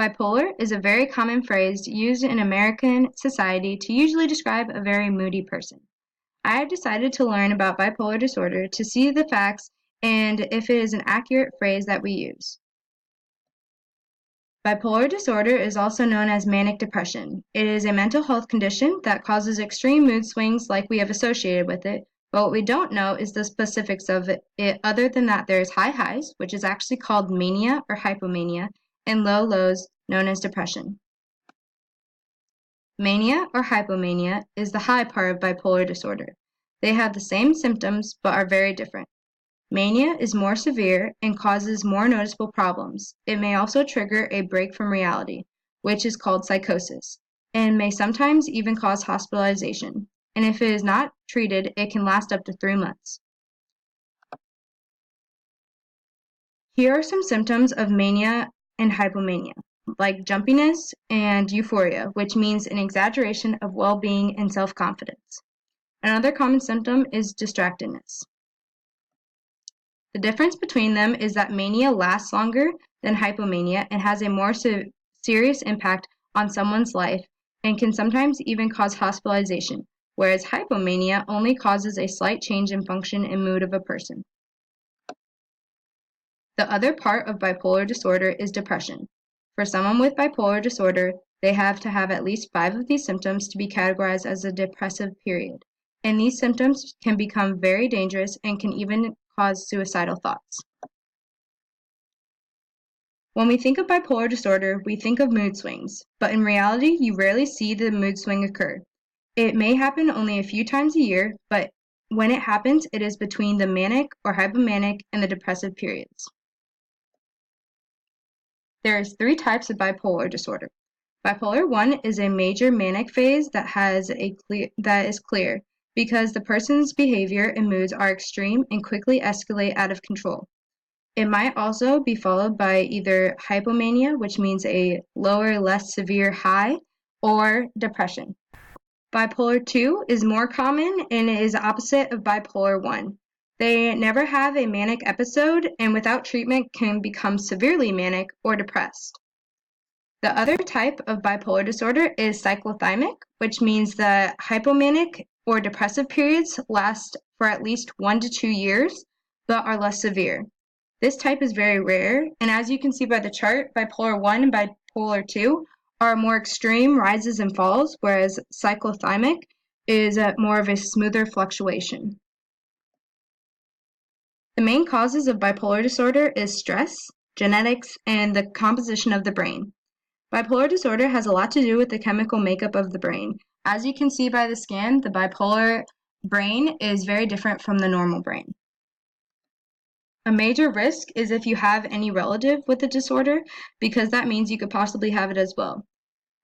Bipolar is a very common phrase used in American society to usually describe a very moody person. I have decided to learn about bipolar disorder to see the facts and if it is an accurate phrase that we use. Bipolar disorder is also known as manic depression. It is a mental health condition that causes extreme mood swings like we have associated with it, but what we don't know is the specifics of it other than that there is high highs, which is actually called mania or hypomania, and low lows known as depression. Mania or hypomania is the high part of bipolar disorder. They have the same symptoms but are very different. Mania is more severe and causes more noticeable problems. It may also trigger a break from reality, which is called psychosis, and may sometimes even cause hospitalization. And if it is not treated, it can last up to 3 months. Here are some symptoms of mania and hypomania, like jumpiness and euphoria, which means an exaggeration of well-being and self-confidence. Another common symptom is distractedness. The difference between them is that mania lasts longer than hypomania and has a more serious impact on someone's life and can sometimes even cause hospitalization, whereas hypomania only causes a slight change in function and mood of a person. The other part of bipolar disorder is depression. For someone with bipolar disorder, they have to have at least 5 of these symptoms to be categorized as a depressive period, and these symptoms can become very dangerous and can even cause suicidal thoughts. When we think of bipolar disorder, we think of mood swings, but in reality, you rarely see the mood swing occur. It may happen only a few times a year, but when it happens, it is between the manic or hypomanic and the depressive periods. There is 3 types of bipolar disorder. Bipolar 1 is a major manic phase that is clear because the person's behavior and moods are extreme and quickly escalate out of control. It might also be followed by either hypomania, which means a lower, less severe high, or depression. Bipolar 2 is more common and is the opposite of bipolar 1. They never have a manic episode and without treatment can become severely manic or depressed. The other type of bipolar disorder is cyclothymic, which means the hypomanic or depressive periods last for at least 1 to 2 years, but are less severe. This type is very rare, and as you can see by the chart, bipolar 1 and bipolar 2 are more extreme rises and falls, whereas cyclothymic is more of a smoother fluctuation. The main causes of bipolar disorder is stress, genetics, and the composition of the brain. Bipolar disorder has a lot to do with the chemical makeup of the brain. As you can see by the scan, the bipolar brain is very different from the normal brain. A major risk is if you have any relative with the disorder, because that means you could possibly have it as well.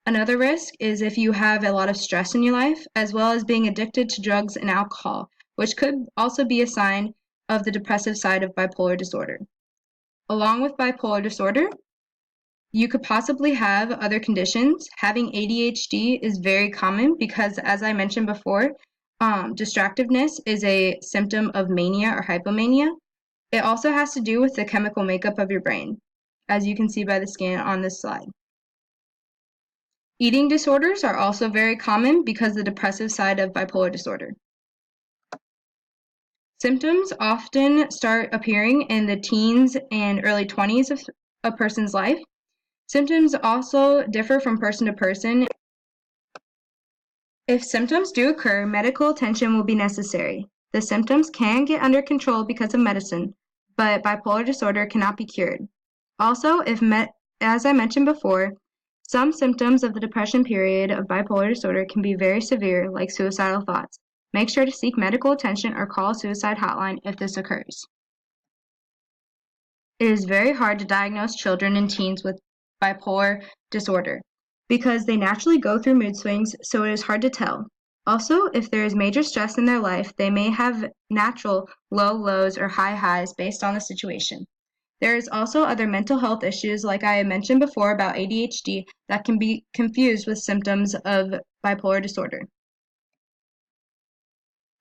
Another risk is if you have a lot of stress in your life, as well as being addicted to drugs and alcohol, which could also be a sign of the depressive side of bipolar disorder. Along with bipolar disorder, you could possibly have other conditions. Having ADHD is very common because, as I mentioned before, distractiveness is a symptom of mania or hypomania. It also has to do with the chemical makeup of your brain, as you can see by the scan on this slide. Eating disorders are also very common because of the depressive side of bipolar disorder. Symptoms often start appearing in the teens and early 20s of a person's life. Symptoms also differ from person to person. If symptoms do occur, medical attention will be necessary. The symptoms can get under control because of medicine, but bipolar disorder cannot be cured. Also, as I mentioned before, some symptoms of the depression period of bipolar disorder can be very severe, like suicidal thoughts. Make sure to seek medical attention or call a suicide hotline if this occurs. It is very hard to diagnose children and teens with bipolar disorder because they naturally go through mood swings, so it is hard to tell. Also, if there is major stress in their life, they may have natural low lows or high highs based on the situation. There is also other mental health issues, like I had mentioned before about ADHD, that can be confused with symptoms of bipolar disorder.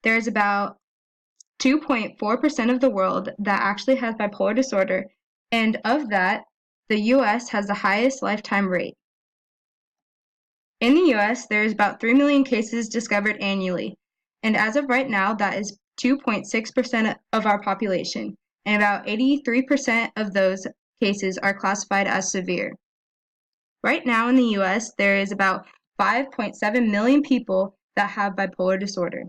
There is about 2.4% of the world that actually has bipolar disorder, and of that, the U.S. has the highest lifetime rate. In the U.S., there is about 3 million cases discovered annually, and as of right now, that is 2.6% of our population, and about 83% of those cases are classified as severe. Right now in the U.S., there is about 5.7 million people that have bipolar disorder.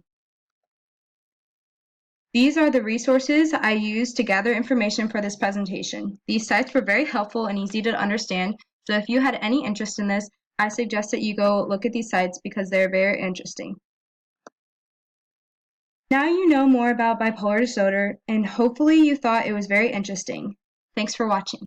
These are the resources I used to gather information for this presentation. These sites were very helpful and easy to understand, so if you had any interest in this, I suggest that you go look at these sites because they're very interesting. Now you know more about bipolar disorder, and hopefully you thought it was very interesting. Thanks for watching.